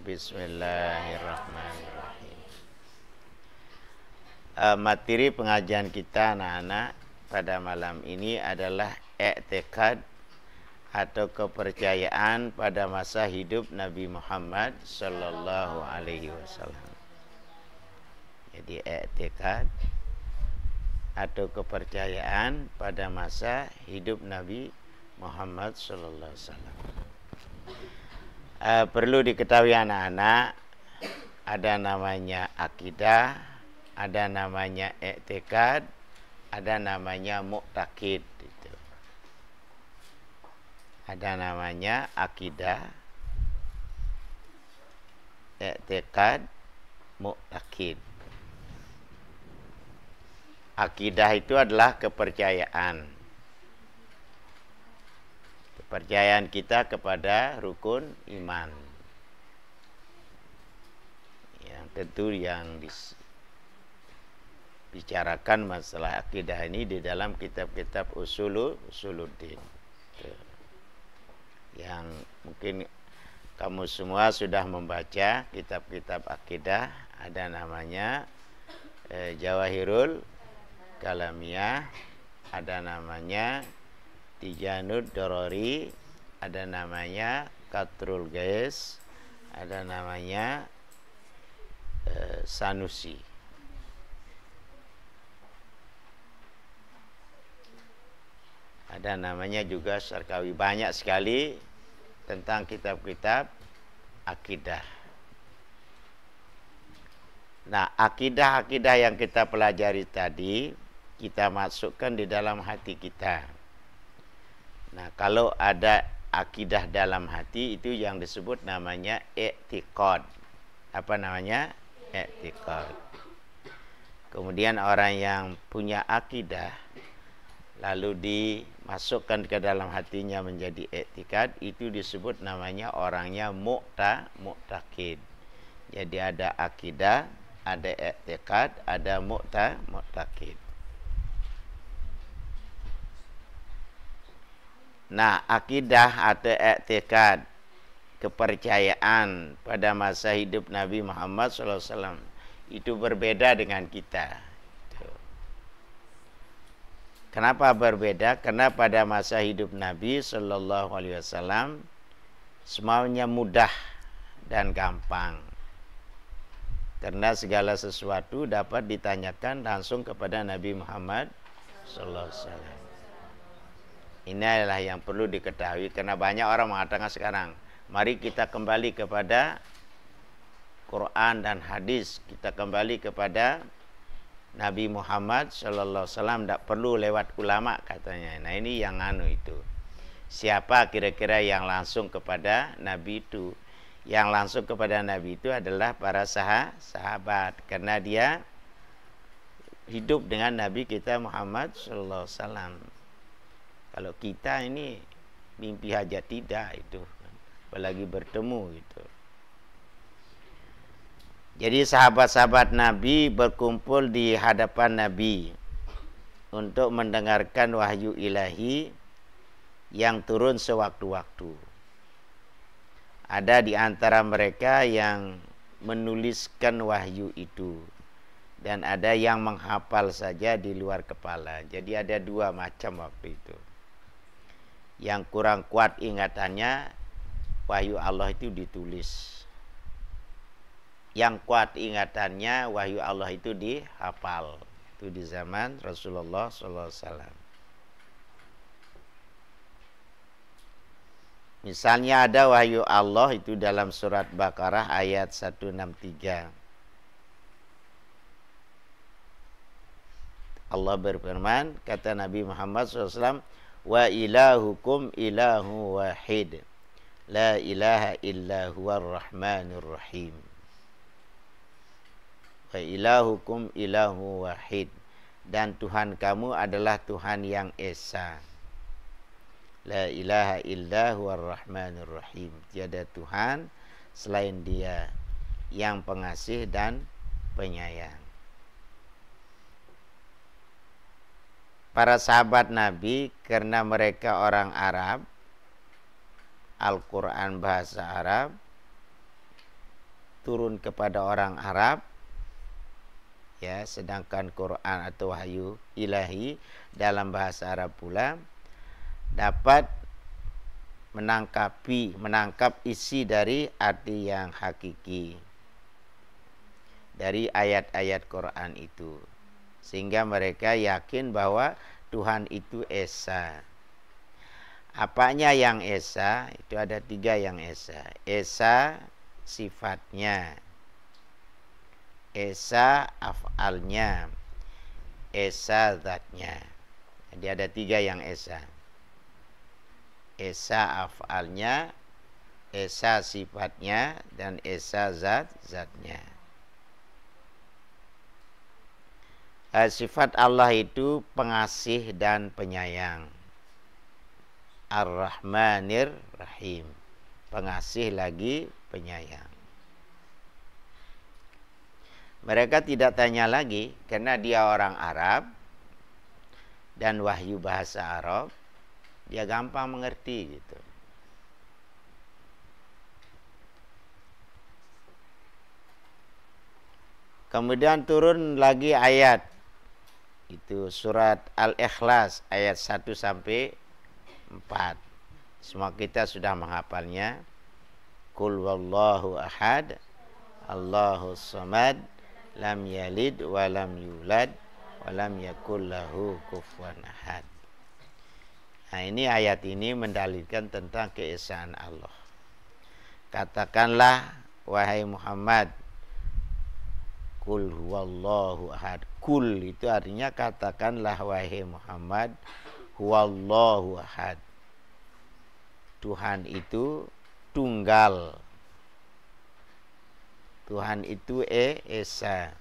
Bismillahirrahmanirrahim. Materi pengajian kita anak-anak pada malam ini adalah i'tiqad atau kepercayaan pada masa hidup Nabi Muhammad sallallahu alaihi wasallam. Jadi i'tiqad atau kepercayaan pada masa hidup Nabi Muhammad sallallahu alaihi wasallam. Perlu diketahui anak-anak, ada namanya akidah, ada namanya i'tiqad, ada namanya mu'taqid. Ada namanya akidah, i'tiqad, mu'taqid. Akidah itu adalah kepercayaan. Kepercayaan kita kepada rukun iman. Yang tentu yang bicarakan masalah akidah ini di dalam kitab-kitab usuluddin. Yang mungkin kamu semua sudah membaca kitab-kitab akidah, ada namanya Jawahirul Kalamiyah, ada namanya Tijanud Dorori, ada namanya Katrul Gais, ada namanya Sanusi. Ada namanya juga Syarkawi. Banyak sekali tentang kitab-kitab akidah. Nah, akidah-akidah yang kita pelajari tadi, kita masukkan di dalam hati kita. Nah, kalau ada akidah dalam hati, itu yang disebut namanya i'tiqad. Apa namanya? I'tiqad. Kemudian orang yang punya akidah, lalu dimasukkan ke dalam hatinya menjadi i'tiqad, itu disebut namanya orangnya mu'taqid. Jadi ada akidah, ada i'tiqad, ada mu'taqid. Nah, akidah atau i'tiqad, kepercayaan pada masa hidup Nabi Muhammad SAW itu berbeda dengan kita. Kenapa berbeda? Karena pada masa hidup Nabi Sallallahu Alaihi Wasallam semuanya mudah dan gampang. Karena segala sesuatu dapat ditanyakan langsung kepada Nabi Muhammad Sallallahu Alaihi Wasallam. Ini adalah yang perlu diketahui karena banyak orang mengatakan sekarang, mari kita kembali kepada Quran dan hadis, kita kembali kepada Nabi Muhammad Sallallahu Alaihi Wasallam, tidak perlu lewat ulama katanya. Nah, ini yang itu. Siapa kira-kira yang langsung kepada Nabi itu? Yang langsung kepada Nabi itu adalah para sahabat, karena dia hidup dengan Nabi kita Muhammad Sallallahu Alaihi Wasallam. Kalau kita ini mimpi aja tidak itu, apalagi bertemu gitu. Jadi sahabat-sahabat Nabi berkumpul di hadapan Nabi untuk mendengarkan wahyu ilahi yang turun sewaktu-waktu. Ada di antara mereka yang menuliskan wahyu itu, dan ada yang menghafal saja di luar kepala. Jadi ada dua macam waktu itu. Yang kurang kuat ingatannya, wahyu Allah itu ditulis. Yang kuat ingatannya, wahyu Allah itu dihafal. Itu di zaman Rasulullah SAW. Misalnya ada wahyu Allah itu dalam surat Baqarah ayat 163. Allah berfirman, kata Nabi Muhammad SAW, wa ilahukum ilahu wahid, la ilaha illa huwar rahmanur rahim. Wa ilahukum ilahu wahid, dan Tuhan kamu adalah Tuhan yang esa. La ilaha illa huwar rahmanur rahim. Tiada Tuhan selain Dia yang pengasih dan penyayang. Para sahabat Nabi, karena mereka orang Arab, Al-Quran bahasa Arab, turun kepada orang Arab, ya, sedangkan Quran atau wahyu ilahi dalam bahasa Arab pula dapat menangkap isi dari arti yang hakiki dari ayat-ayat Quran itu, sehingga mereka yakin bahwa Tuhan itu esa. Apanya yang esa? Itu ada 3 yang esa. Esa sifatnya, esa af'alnya, esa zatnya. Jadi ada 3 yang esa. Esa af'alnya, esa sifatnya, dan esa zatnya. Sifat Allah itu pengasih dan penyayang. Ar-Rahmanir Rahim. Pengasih lagi penyayang. Mereka tidak tanya lagi karena dia orang Arab dan wahyu bahasa Arab, dia gampang mengerti gitu. Kemudian turun lagi ayat, itu surat Al-Ikhlas ayat 1 sampai 4. Semua kita sudah menghafalnya. Qul wallahu ahad, Allahus samad, lam yalid wa lam yulad wa lam yakul lahu kufuwan ahad. Nah, ini ayat ini mendalilkan tentang keesaan Allah. Katakanlah wahai Muhammad, Qul huwallahu ahad. Qul itu artinya katakanlah wahai Muhammad, huwallahu ahad. Tuhan itu tunggal. Tuhan itu esa.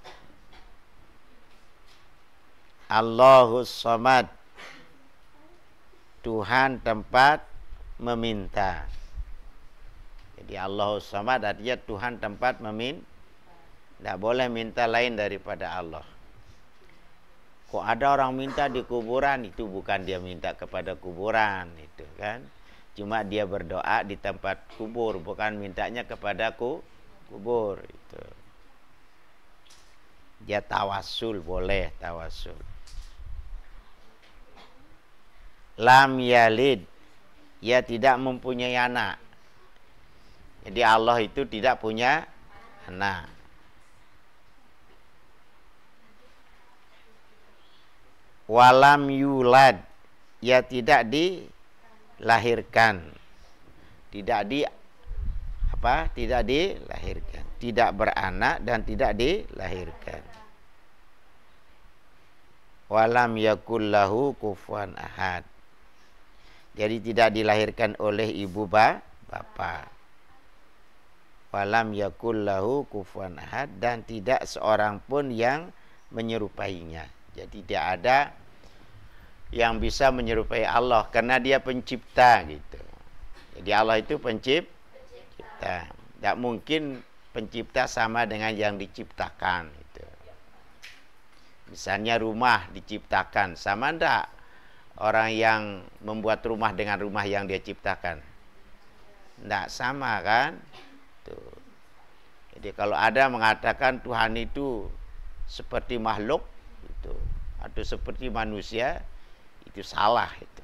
Allahus samad. Tuhan tempat meminta. Jadi Allahus samad artinya Tuhan tempat meminta. Tidak boleh minta lain daripada Allah. Kok ada orang minta di kuburan, itu bukan dia minta kepada kuburan, itu kan. Cuma dia berdoa di tempat kubur, bukan mintanya kepada kubur itu. Dia tawasul, boleh tawasul. Lam yalid, ia tidak mempunyai anak. Jadi Allah itu tidak punya anak. Walam yulad, ia tidak dilahirkan. Tidak dilahirkan. Tidak beranak dan tidak dilahirkan. Walam yakul lahu kufuwan ahad. Jadi tidak dilahirkan oleh ibu bapa. Walam yakul lahu kufuwan ahad, dan tidak seorang pun yang menyerupainya. Jadi tidak ada yang bisa menyerupai Allah karena dia pencipta gitu. Jadi Allah itu pencipta. Tidak mungkin pencipta sama dengan yang diciptakan gitu. Misalnya rumah diciptakan, sama enggak orang yang membuat rumah dengan rumah yang dia ciptakan? Enggak sama kan? Tuh. Jadi kalau ada mengatakan Tuhan itu seperti makhluk itu, atau seperti manusia, itu salah itu.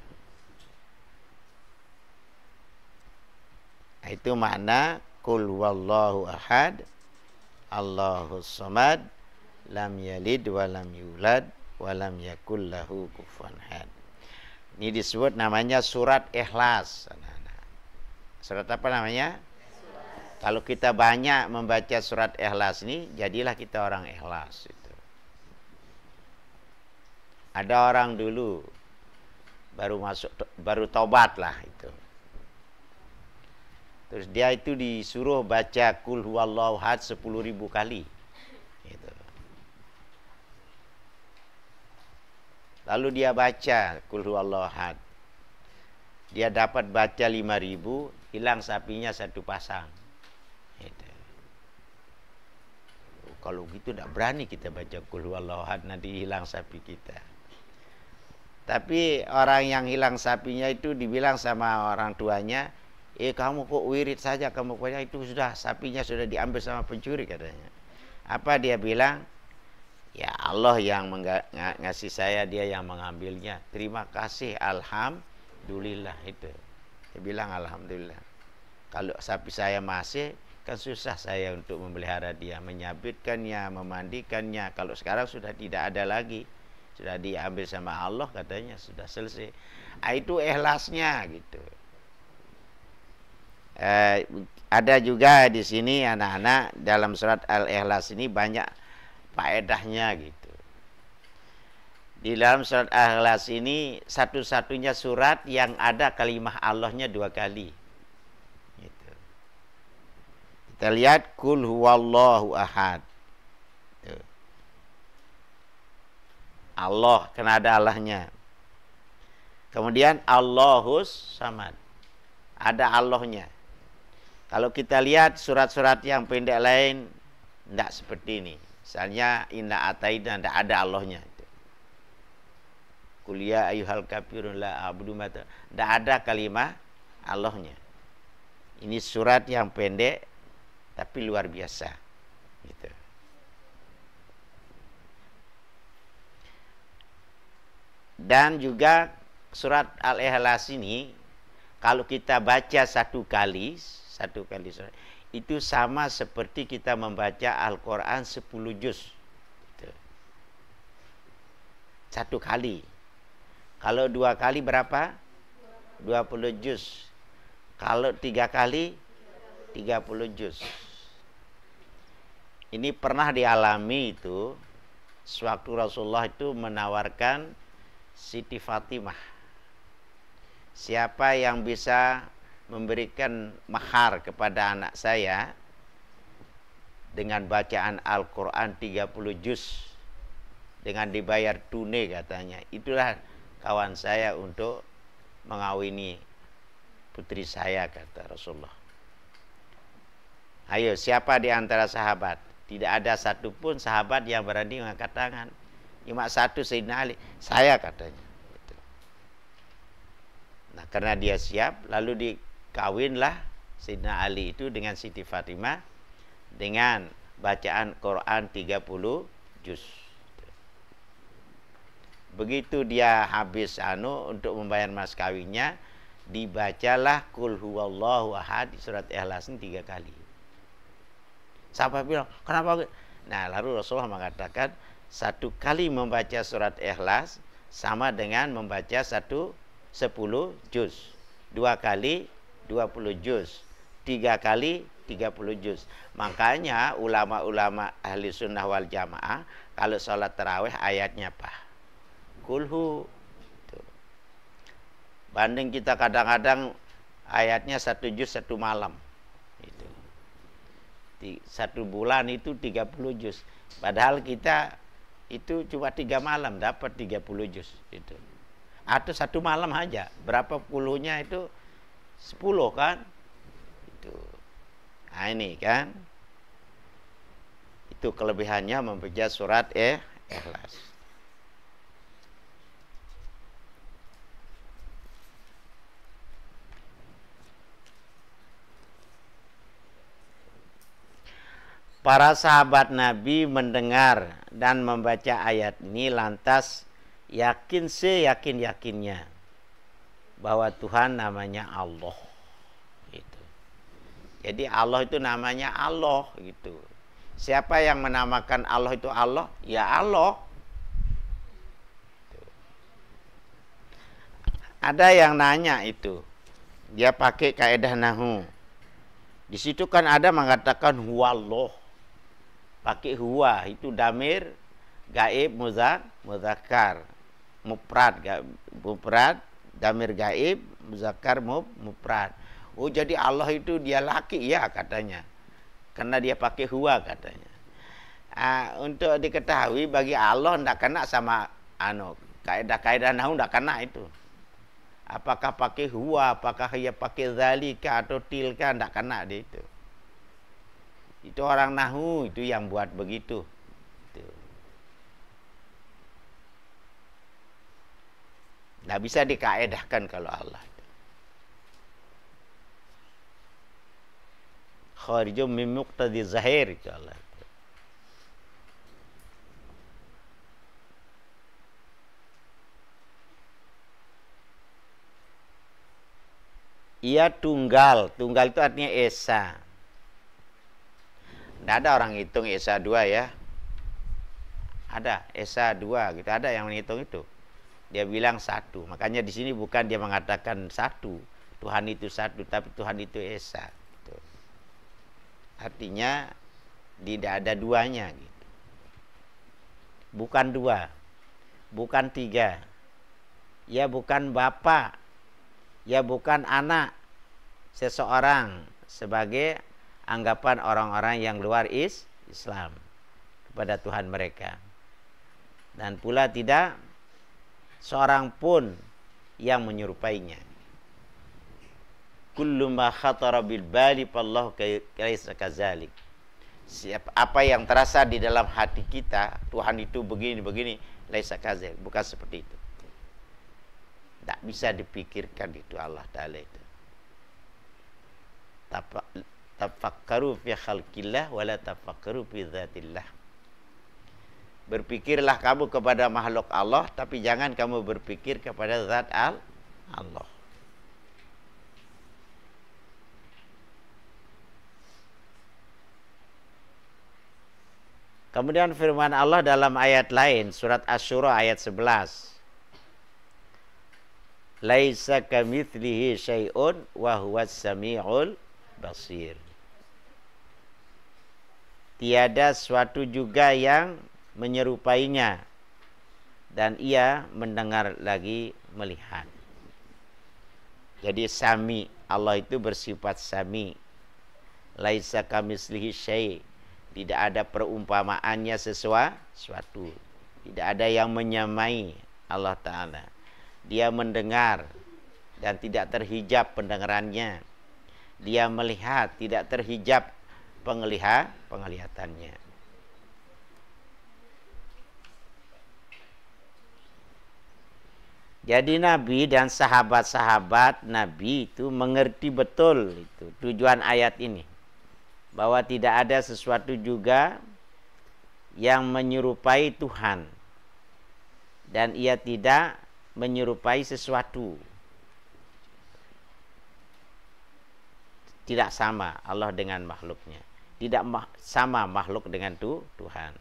Nah, itu makna Qul huwallahu ahad, Allahus samad, lam yalid wa lam yulad wa lam yakul lahu kufuwan ahad. Ini disebut namanya surat Ikhlas. Surat apa namanya? Kalau kita banyak membaca surat Ikhlas ini, jadilah kita orang ikhlas itu. Ada orang dulu baru tobat lah itu. Terus dia itu disuruh baca Qul huwallahu ahad 10.000 kali. Gitu. Lalu dia baca Qul huwallahu ahad. Dia dapat baca 5.000, hilang sapinya 1 pasang. Gitu. Kalau gitu tidak berani kita baca Qul huwallahu ahad, nanti hilang sapi kita. Tapi orang yang hilang sapinya itu dibilang sama orang tuanya, Kamu kok wirid saja, kamu punya itu sudah, sapinya sudah diambil sama pencuri katanya. Apa dia bilang? Ya Allah yang ngasih saya, dia yang mengambilnya. Terima kasih, alhamdulillah itu. Dia bilang alhamdulillah. Kalau sapi saya masih, kan susah saya untuk memelihara dia, menyabitkannya, memandikannya. Kalau sekarang sudah tidak ada lagi, sudah diambil sama Allah katanya, sudah selesai. Itu ikhlasnya gitu. Ada juga di sini anak-anak, dalam surat Al-Ikhlas ini banyak faedahnya gitu. Di dalam surat Al-Ikhlas ini satu-satunya surat yang ada kalimah Allahnya 2 kali. Gitu. Kita lihat kul huwallahu ahad. Tuh. Allah, karena ada Allahnya. Kemudian Allahus samad. Ada Allahnya. Kalau kita lihat surat-surat yang pendek lain, tidak seperti ini. Misalnya inna ataina, tidak ada Allahnya. Kuliah ayuhal kafirun la a'budu ma ta. Tidak ada kalimah Allahnya. Ini surat yang pendek tapi luar biasa. Gitu. Dan juga surat Al-Ikhlas ini kalau kita baca satu kali surat, itu sama seperti kita membaca Al-Quran 10 juz. Gitu. Satu kali. Kalau 2 kali berapa? 20 juz. Kalau 3 kali 30 juz. Ini pernah dialami itu sewaktu Rasulullah itu menawarkan Siti Fatimah. Siapa yang bisa memberikan mahar kepada anak saya dengan bacaan Al-Quran 30 juz dengan dibayar tunai katanya, itulah kawan saya untuk mengawini putri saya, kata Rasulullah. Ayo, siapa di antara sahabat? Tidak ada satupun sahabat yang berani mengangkat tangan. Cuma satu, Sayyidina Ali. Saya, katanya. Nah, karena dia siap, lalu dikawinlah Sayyidina Ali itu dengan Siti Fatimah dengan bacaan Quran 30 juz. Begitu dia habis untuk membayar mas kawinnya, dibacalah kul huwallahu ahad di surat Ikhlas ini 3 kali. Sahabat bilang, kenapa? Nah, lalu Rasulullah mengatakan 1 kali membaca surat Ikhlas sama dengan membaca 10 juz. 2 kali 20 juz. 3 kali 30 juz. Makanya ulama-ulama ahli sunnah wal jamaah kalau sholat tarawih ayatnya apa? Kulhu. Banding kita kadang-kadang ayatnya 1 juz 1 malam. Itu. 1 bulan itu 30 juz. Padahal kita itu cuma 3 malam dapat 30 juz. Itu. Atau 1 malam aja. Berapa puluhnya itu? 10 kan? Itu. Nah ini kan. Itu kelebihannya membaca surat Ikhlas. Para sahabat Nabi mendengar dan membaca ayat ini lantas yakin seyakin-yakinnya bahwa Tuhan namanya Allah. Gitu. Jadi Allah itu namanya Allah gitu. Siapa yang menamakan Allah itu Allah? Ya Allah. Gitu. Ada yang nanya itu. Dia pakai kaidah nahu. Di situ kan ada mengatakan huwallah. Pakai huwa itu damir gaib muzakkar mufrad damir gaib muzakkar mufrad. Oh jadi Allah itu dia laki ya katanya. Karena dia pakai huwa katanya. Untuk diketahui bagi Allah tidak kena sama kaidah-kaidah nahwu tidak kena itu. Apakah pakai huwa, apakah ia pakai zalika atau tilka tidak kena dia itu. Itu orang nahwu itu yang buat begitu. Tidak bisa dikaedahkan kalau Allah. kharijum min muqtadi zahir itu Allah. Ia tunggal. Tunggal itu artinya esa. Tidak ada orang hitung esa 2 ya. Ada esa 2 gitu. Ada yang menghitung itu. Dia bilang 1. Makanya di sini bukan dia mengatakan 1. Tuhan itu 1, tapi Tuhan itu esa. Gitu. Artinya tidak ada duanya gitu. Bukan 2. Bukan 3. Ya bukan bapak. Ya bukan anak seseorang sebagai anggapan orang-orang yang luar Islam kepada Tuhan mereka. Dan pula tidak seorang pun yang menyerupainya. Kullu ma khatara bil bali fallahu kaisa kadzalik. Apa yang terasa di dalam hati kita, Tuhan itu begini, laisa kadzalik, bukan seperti itu. Tak bisa dipikirkan itu Allah Ta'ala itu. Tafakkaru fi khalqillah wala tafakkaru fi dzatillah. Berpikirlah kamu kepada makhluk Allah, tapi jangan kamu berpikir kepada zat Allah. Kemudian firman Allah dalam ayat lain, surat Asy-Syura ayat 11. Laisa kamitslihi syai'un wa huwas samiul basir. Tiada suatu juga yang menyerupainya dan ia mendengar lagi melihat. Jadi sami, Allah itu bersifat sami. Laisa kamitslihi syai'. Tidak ada perumpamaannya sesuatu. Tidak ada yang menyamai Allah Ta'ala. Dia mendengar dan tidak terhijab pendengarannya. Dia melihat, tidak terhijab penglihatannya. Jadi Nabi dan sahabat-sahabat Nabi itu mengerti betul itu tujuan ayat ini. Bahwa tidak ada sesuatu juga yang menyerupai Tuhan. Dan ia tidak menyerupai sesuatu. Tidak sama Allah dengan makhluknya. Tidak sama makhluk dengan Tuhan.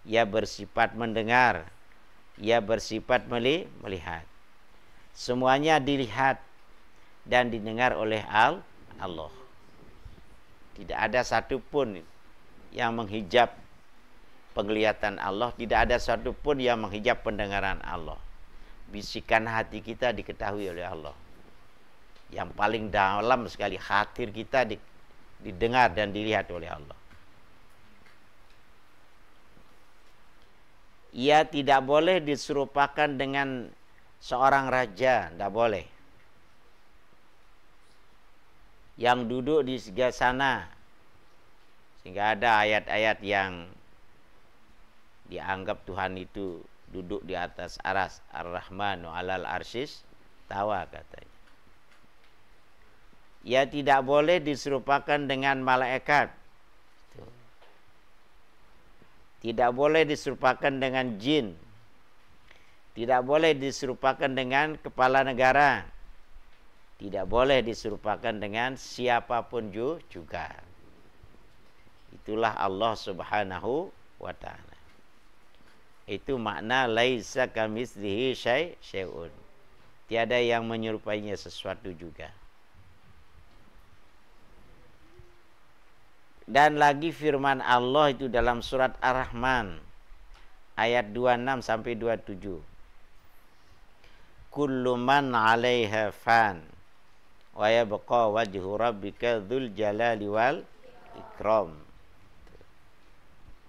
Ia bersifat mendengar. Ia bersifat melihat. Semuanya dilihat dan didengar oleh Allah. Tidak ada satupun yang menghijab penglihatan Allah. Tidak ada satupun yang menghijab pendengaran Allah. Bisikan hati kita diketahui oleh Allah. Yang paling dalam sekali hati kita didengar dan dilihat oleh Allah. Ia tidak boleh diserupakan dengan seorang raja, tidak boleh. Yang duduk di sebelah sana. Sehingga ada ayat-ayat yang dianggap Tuhan itu duduk di atas aras, ar-Rahmanu alal arsyis tawa katanya. Ia tidak boleh diserupakan dengan malaikat. Tidak boleh diserupakan dengan jin. Tidak boleh diserupakan dengan kepala negara. Tidak boleh diserupakan dengan siapapun juga. Itulah Allah Subhanahu wa ta'ala. Itu makna laisa kamitslihi syai'un. Tiada yang menyerupainya sesuatu juga. Dan lagi firman Allah itu dalam surat Ar-Rahman ayat 26 sampai 27. Kullu man 'alaiha fan wa yabqa wajhu rabbika dzul jalali wal ikram.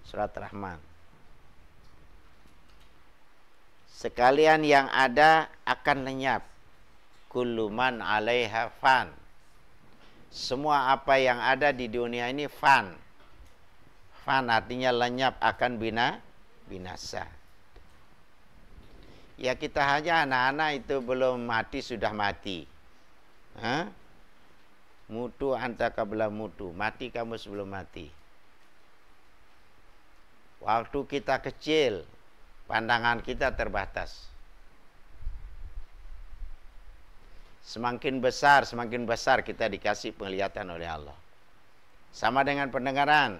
Surat Rahman. Sekalian yang ada akan lenyap. Kullu man 'alaiha fan. Semua apa yang ada di dunia ini fan. Fan artinya lenyap, akan binasa. Ya kita hanya anak-anak itu belum mati sudah mati. Mutu anta qabla mutu, mati kamu sebelum mati. Waktu kita kecil, pandangan kita terbatas. Semakin besar kita dikasih penglihatan oleh Allah. Sama dengan pendengaran.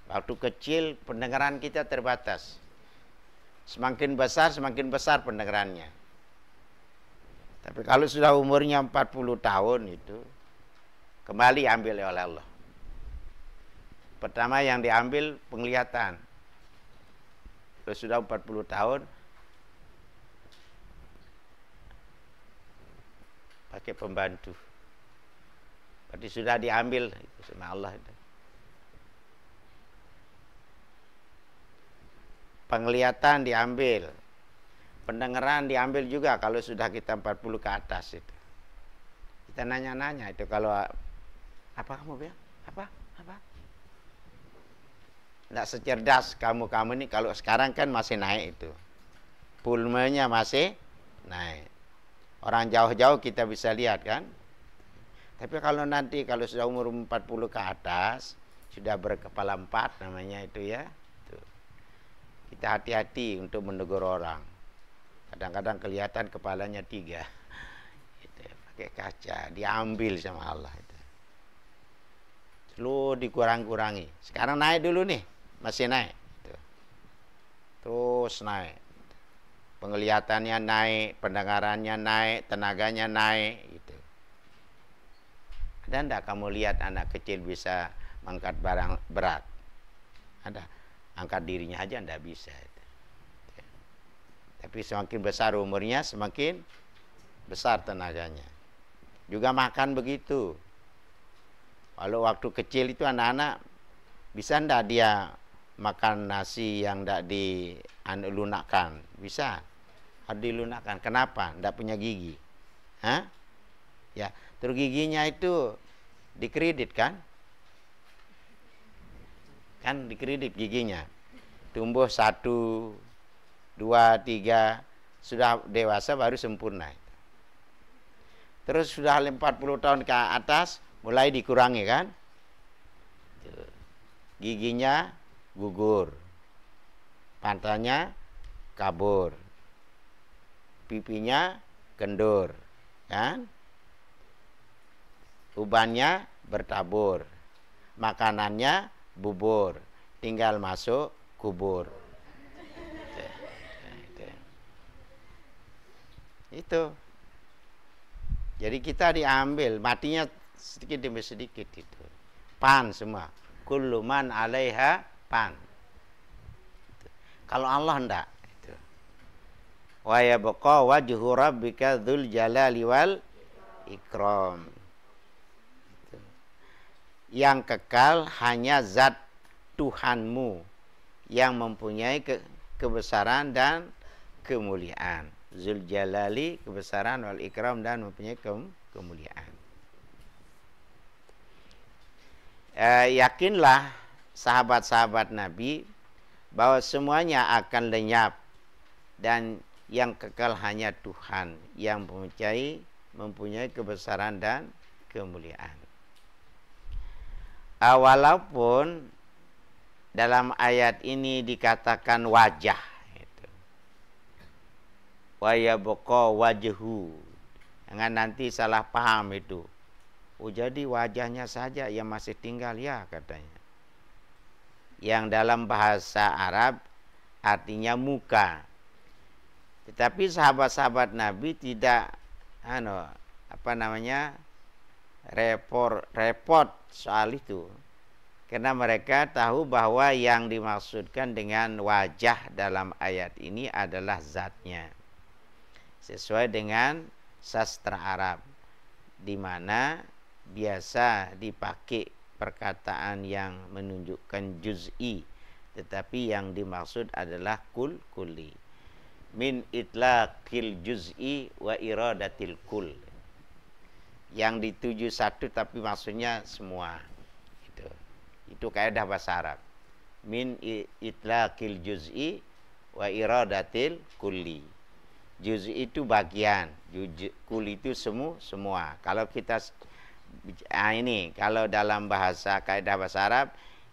Waktu kecil pendengaran kita terbatas. Semakin besar pendengarannya. Tapi kalau sudah umurnya 40 tahun itu, kembali ambil oleh Allah. Pertama yang diambil penglihatan. Kalau sudah 40 tahun, pakai pembantu. Berarti sudah diambil itu sama Allah itu. Penglihatan diambil. Pendengaran diambil juga kalau sudah kita 40 ke atas itu. Kita nanya-nanya itu kalau apa kamu bilang? Apa? Tidak secerdas kamu ini kalau sekarang kan masih naik itu. Pulmenya masih naik. Orang jauh-jauh kita bisa lihat kan. Tapi kalau nanti kalau sudah umur 40 ke atas, sudah berkepala 4 namanya itu ya. Kita hati-hati untuk menegur orang. Kadang-kadang kelihatan kepalanya 3. Gitu, pakai kaca, diambil sama Allah itu. Selalu dikurang-kurangi. Sekarang naik dulu nih, masih naik. Gitu. Terus naik. Penglihatannya naik, pendengarannya naik, tenaganya naik. Gitu. Ada enggak kamu lihat anak kecil bisa mengangkat barang berat? Ada. Angkat dirinya aja enggak bisa. Tapi semakin besar umurnya, semakin besar tenaganya. Juga makan begitu. Kalau waktu kecil itu anak-anak bisa enggak dia makan nasi yang enggak dilunakkan? Bisa. Harus dilunakkan. Kenapa? Enggak punya gigi. Hah? Ya, terus giginya itu dikredit kan? Kan dikredit giginya. Tumbuh 1, 2, 3, sudah dewasa baru sempurna. Terus sudah 40 tahun ke atas mulai dikurangi kan? Giginya gugur. Pantatnya kabur. Pipinya kendur, kan? Ubannya bertabur. Makanannya bubur, tinggal masuk kubur. Itu. Jadi kita diambil, matinya sedikit demi sedikit itu. Pan semua. Kullu man 'alaiha pan. Kalau Allah enggak itu. Wa yabqa wajhu rabbika dzul jalali wal ikram. Yang kekal hanya zat Tuhanmu yang mempunyai kebesaran dan kemuliaan. Zul jalali, kebesaran, wal ikram, dan mempunyai kemuliaan. Yakinlah sahabat-sahabat Nabi bahwa semuanya akan lenyap dan yang kekal hanya Tuhan yang mempunyai kebesaran dan kemuliaan. Walaupun dalam ayat ini dikatakan wajah, wa yabqa wajhu, jangan nanti salah paham itu. Oh, jadi wajahnya saja yang masih tinggal ya katanya. Yang dalam bahasa Arab artinya muka. Tetapi sahabat-sahabat Nabi tidak repot soal itu. Karena mereka tahu bahwa yang dimaksudkan dengan wajah dalam ayat ini adalah zatnya. Sesuai dengan sastra Arab, di mana biasa dipakai perkataan yang menunjukkan juz'i, tetapi yang dimaksud adalah kulli. Min itlaqil juz'i wa iradatil kull. Yang dituju satu tapi maksudnya semua. Itu kaidah bahasa Arab. Min itlaqil juz'i wa iradatil kulli. Juz'i itu bagian, kulli itu semua. Kalau kita Ini kalau dalam bahasa kaidah bahasa Arab,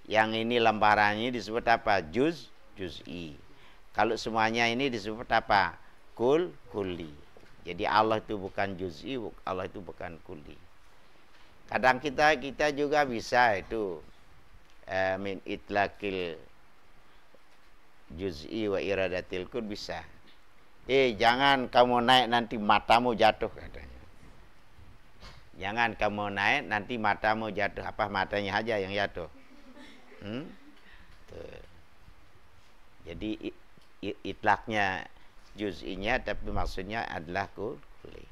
yang ini lembarannya disebut apa? Juz'i. Kalau semuanya ini disebut apa? Kulli. Jadi Allah itu bukan juz'i, Allah itu bukan kulli. Kadang kita juga bisa itu min itlaqil juz'i wa iradatil kull bisa. Jangan kamu naik nanti matamu jatuh katanya. Jangan kamu naik nanti matamu jatuh. Apa matanya aja yang jatuh? Tuh. Jadi itlaknya juz'inya tapi maksudnya adalah kulli.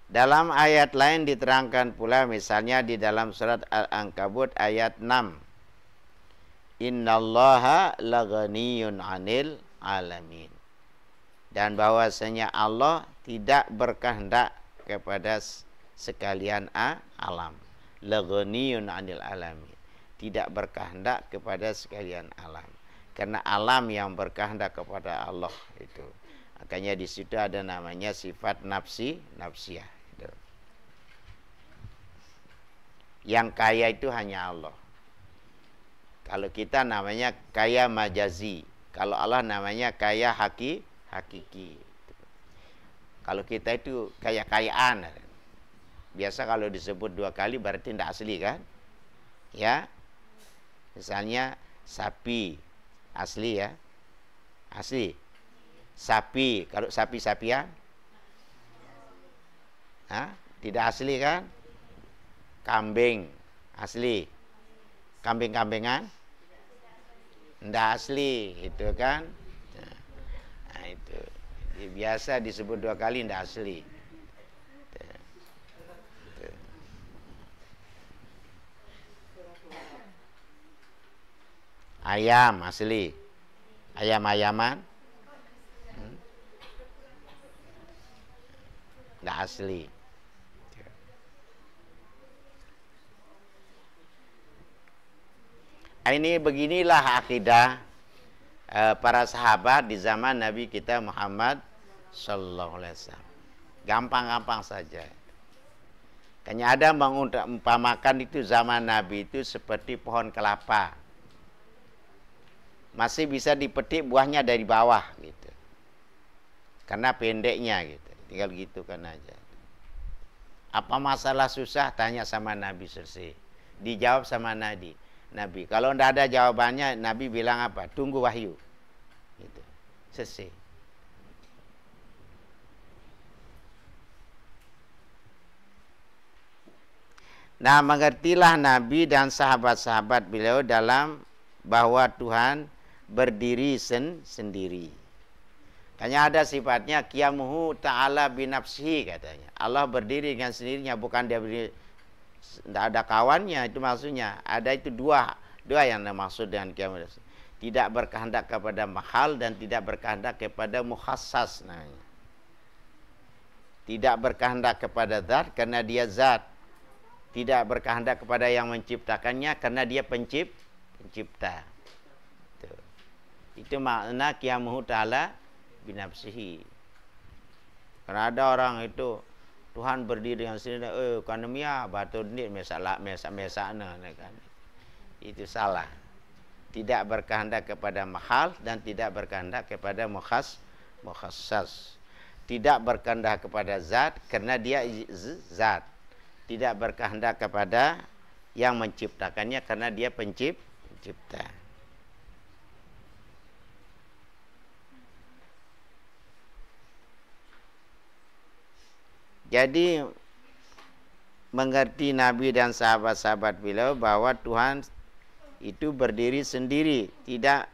Dalam ayat lain diterangkan pula, misalnya di dalam surat Al-Ankabut ayat 6. Innallaha laghaniyun 'anil alamin. Dan bahwasanya Allah tidak berkehendak kepada sekalian alam. Laghaniyun 'anil alamin. Tidak berkehendak kepada sekalian alam. Karena alam yang berkehendak kepada Allah itu. Makanya di situ ada namanya sifat nafsiyah. Yang kaya itu hanya Allah. Kalau kita namanya kaya majazi. Kalau Allah namanya kaya hakiki. Kalau kita itu kaya-kayaan. Biasa kalau disebut 2 kali berarti tidak asli kan? Ya. Misalnya sapi. Asli ya. Asli. Sapi. Kalau sapi-sapian? Tidak asli kan? Kambing asli, kambing-kambingan ndak asli, itu kan. Nah, itu biasa disebut 2 kali ndak asli. Ayam asli, ayam-ayaman ndak asli. Ini beginilah akidah para sahabat di zaman Nabi kita Muhammad sallallahu alaihi wasallam. Gampang-gampang saja. Kayaknya ada mengumpamakan itu zaman Nabi itu seperti pohon kelapa. Masih bisa dipetik buahnya dari bawah gitu. Karena pendeknya gitu. Tinggal gitu kan aja. Apa masalah susah? Tanya sama Nabi selesai. Dijawab sama Nabi. Kalau tidak ada jawabannya, Nabi bilang apa? Tunggu wahyu. Gitu. Selesai. Nah, mengertilah Nabi dan sahabat-sahabat beliau dalam bahwa Tuhan berdiri sendiri. Hanya ada sifatnya qiyamuhu ta'ala binafsihi katanya. Allah berdiri dengan sendirinya, bukan dia berdiri. Tidak ada kawannya, itu maksudnya. Ada itu dua yang maksud dengan qiyamul. Tidak berkehendak kepada mahal dan tidak berkehendak kepada mukhassas namanya. Tidak berkehendak kepada zat karena dia zat. Tidak berkehendak kepada yang menciptakannya karena dia pencipta. Itu makna qiyamuhu ta'ala binafsihi. Karena ada orang itu Tuhan berdiri dengan sendiri, kanemia batu ni mesak kan. Itu salah. Tidak berkehendak kepada mahal dan tidak berkehendak kepada mukhassas. Tidak berkehendak kepada zat karena dia zat. Tidak berkehendak kepada yang menciptakannya karena dia pencipta. Jadi mengerti Nabi dan sahabat-sahabat beliau bahwa Tuhan itu berdiri sendiri, tidak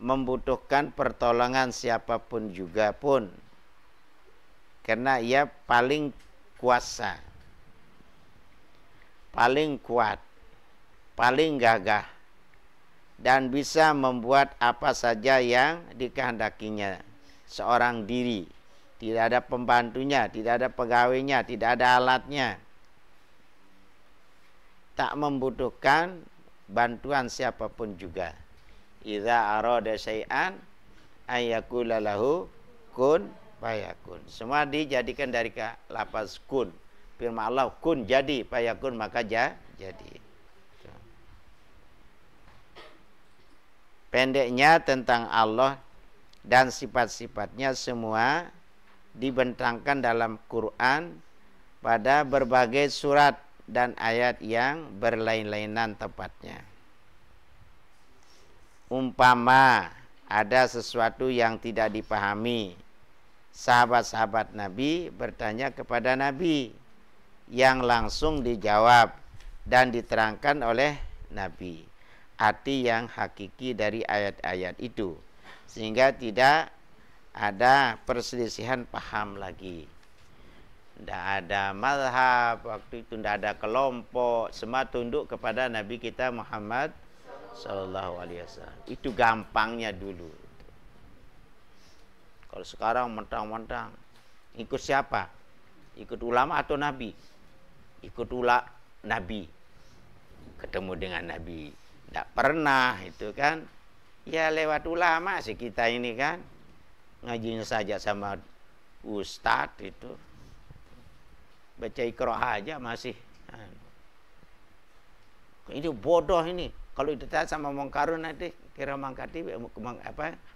membutuhkan pertolongan siapapun juga pun, karena ia paling kuasa, paling kuat, paling gagah, dan bisa membuat apa saja yang dikehendakinya seorang diri. Tidak ada pembantunya, tidak ada pegawainya, tidak ada alatnya. Tak membutuhkan bantuan siapapun juga. Idza arada syai'an ayyakula lahu kun fayakun. Semua dijadikan dari lafaz kun. Firman Allah kun jadi, fayakun maka jadi. Pendeknya tentang Allah dan sifat-sifatnya semua dibentangkan dalam Quran pada berbagai surat dan ayat yang berlain-lainan tepatnya. Umpama ada sesuatu yang tidak dipahami, sahabat-sahabat Nabi bertanya kepada Nabi, yang langsung dijawab dan diterangkan oleh Nabi arti yang hakiki dari ayat-ayat itu, sehingga tidak ada perselisihan paham lagi. Tidak ada mazhab waktu itu, tidak ada kelompok, semua tunduk kepada Nabi kita Muhammad Sallallahu Alaihi Wasallam. Itu gampangnya dulu. Kalau sekarang mentang-mentang ikut siapa? Ikut ulama atau Nabi? Ikut Nabi. Ketemu dengan Nabi. Tidak pernah itu kan. Ya lewat ulama sih kita ini kan. Ngajinya saja sama ustadz itu. Baca Iqra aja masih. Ini bodoh ini. Kalau ditanya sama mungkarun nanti kira mangkati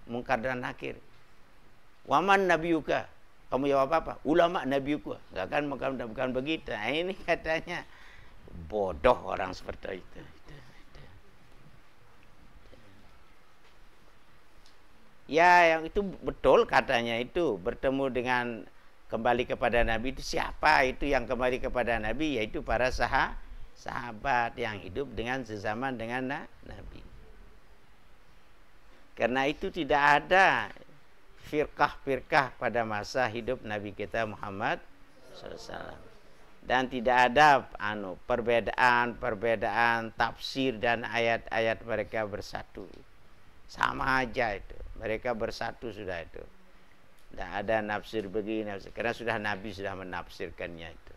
mungkar dan nakir. Waman nabiyuka? Kamu jawab apa? Ulama nabiyuka. Enggak kan bukan begitu. Nah, ini katanya bodoh orang seperti itu. Ya, yang itu betul katanya itu bertemu dengan kembali kepada Nabi itu siapa? Itu yang kembali kepada Nabi yaitu para sahabat yang hidup dengan sezaman dengan Nabi. Karena itu tidak ada firqah-firqah pada masa hidup Nabi kita Muhammad SAW. Dan tidak ada perbedaan tafsir dan ayat-ayat mereka bersatu. Sama aja itu. Mereka bersatu sudah itu. Tidak ada nafsir begini, nafsir. Karena sudah Nabi sudah menafsirkannya itu.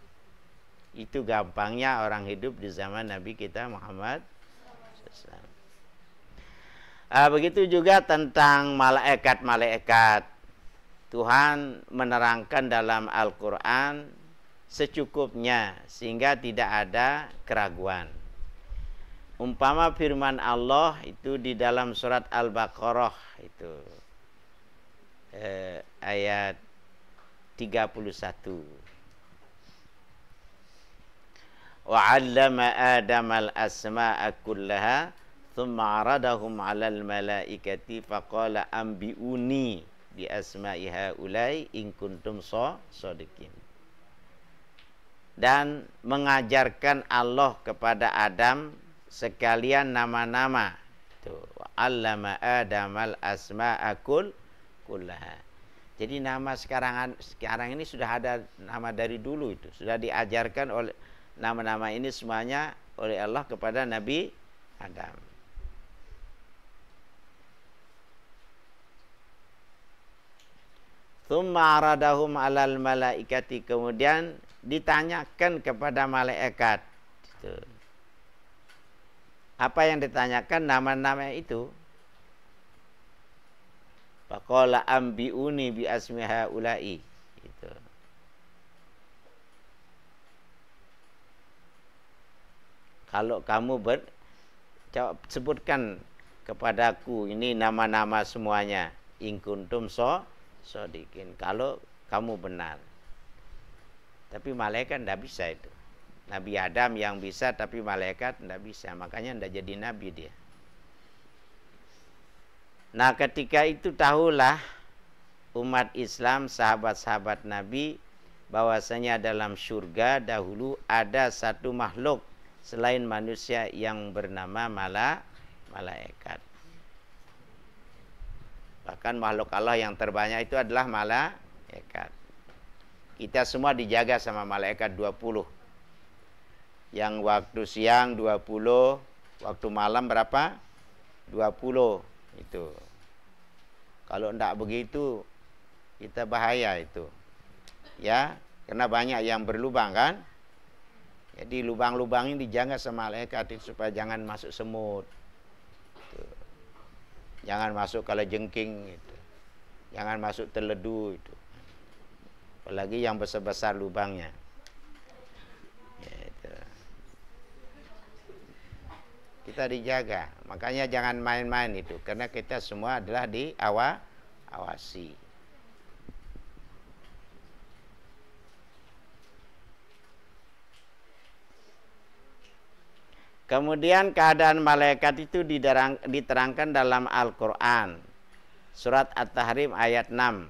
Itu gampangnya orang hidup di zaman Nabi kita Muhammad SAW. Begitu juga tentang malaikat-malaikat. Tuhan menerangkan dalam Al-Quran secukupnya sehingga tidak ada keraguan. Umpama firman Allah itu di dalam surat Al-Baqarah itu ayat 31. Wa 'allama Adama al-asma'a kullaha thumma 'aradahum 'alal malaikati faqala anbi'uni bi asma'i haula'i in kuntum shadiqin. Dan mengajarkan Allah kepada Adam sekalian nama-nama. Tuh, allama Adamal asma'a kullaha. Jadi nama sekarang ini sudah ada nama dari dulu itu. Sudah diajarkan oleh nama-nama ini semuanya oleh Allah kepada Nabi Adam. Tsumma aradahum 'alal malaikati, kemudian ditanyakan kepada malaikat. Gitu. Apa yang ditanyakan? Nama-nama itu. Faqala ambiuni bi asmi haula'i. Itu. Kalau kamu sebutkan kepadaku ini nama-nama semuanya. In kuntum shadiqin. Kalau kamu benar. Tapi malaikat tidak bisa itu. Nabi Adam yang bisa, tapi malaikat tidak bisa. Makanya tidak jadi nabi dia. Nah, ketika itu tahulah umat Islam, sahabat-sahabat Nabi, bahwasanya dalam surga dahulu ada satu makhluk selain manusia yang bernama malaikat. Bahkan makhluk Allah yang terbanyak itu adalah malaikat. Kita semua dijaga sama malaikat 20. Yang waktu siang 20, waktu malam berapa? 20 itu. Kalau tidak begitu kita bahaya itu. Ya, karena banyak yang berlubang kan? Jadi lubang-lubang ini dijaga sama malaikat supaya jangan masuk semut. Tuh. Jangan masuk kalau jengking gitu. Jangan masuk teledu itu. Apalagi yang besar-besar lubangnya. Gitu. Kita dijaga. Makanya jangan main-main itu. Karena kita semua adalah diawasi. Kemudian keadaan malaikat itu diterangkan dalam Al-Quran. Surat At-Tahrim ayat 6.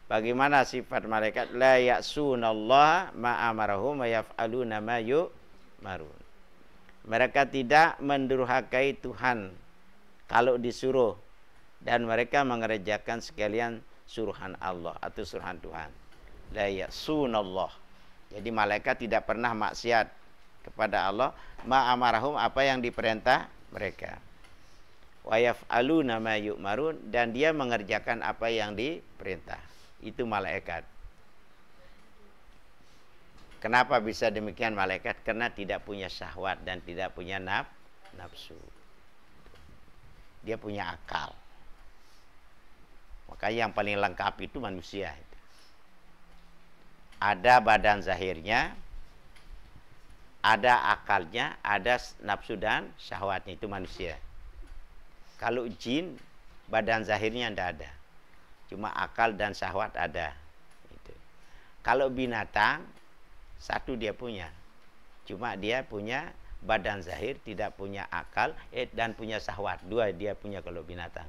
Bagaimana sifat malaikat? La ya'sunallaha ma'amarahum wa yaf'aluna ma yu'marun. Mereka tidak mendurhakai Tuhan kalau disuruh. Dan mereka mengerjakan sekalian suruhan Allah atau suruhan Tuhan. La ya'sunallah. Jadi malaikat tidak pernah maksiat kepada Allah, ma'amarahum, apa yang diperintah mereka. Wa yaf'aluna ma yu'marun, dan dia mengerjakan apa yang diperintah. Itu malaikat. Kenapa bisa demikian malaikat? Karena tidak punya syahwat dan tidak punya nafsu. Dia punya akal. Makanya yang paling lengkap itu manusia. Ada badan zahirnya, ada akalnya, ada nafsu dan syahwatnya, itu manusia. Kalau jin, badan zahirnya tidak ada. Cuma akal dan syahwat ada. Gitu. Kalau binatang, satu dia punya. Cuma dia punya badan zahir, tidak punya akal, dan punya syahwat. Dua dia punya kalau binatang.